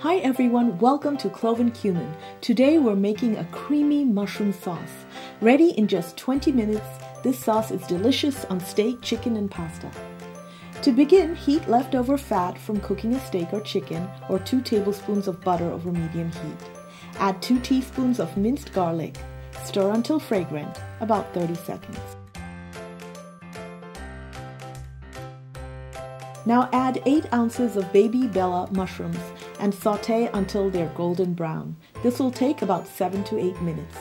Hi everyone, welcome to Clove and Cumin. Today we're making a creamy mushroom sauce. Ready in just 20 minutes, this sauce is delicious on steak, chicken and pasta. To begin, heat leftover fat from cooking a steak or chicken or 2 tablespoons of butter over medium heat. Add 2 teaspoons of minced garlic. Stir until fragrant, about 30 seconds. Now add 8 ounces of baby Bella mushrooms and sauté until they're golden brown. This will take about 7 to 8 minutes.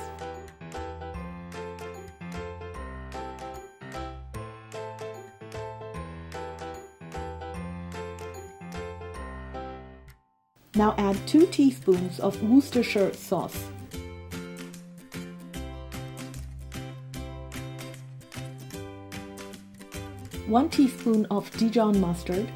Now add 2 teaspoons of Worcestershire sauce. One teaspoon of Dijon mustard,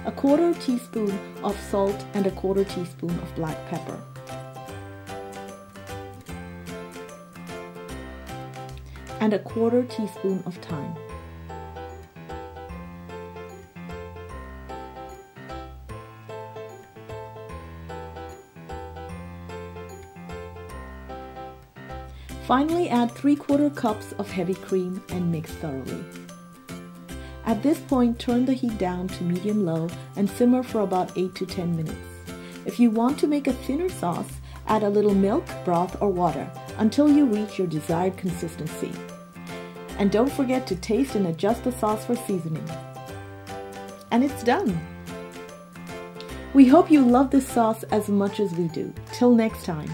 a 1/4 teaspoon of salt and a 1/4 teaspoon of black pepper. And a 1/4 teaspoon of thyme. Finally, add 3/4 cups of heavy cream and mix thoroughly. At this point, turn the heat down to medium-low and simmer for about 8 to 10 minutes. If you want to make a thinner sauce, add a little milk, broth, or water until you reach your desired consistency. And don't forget to taste and adjust the sauce for seasoning. And it's done! We hope you love this sauce as much as we do. Till next time!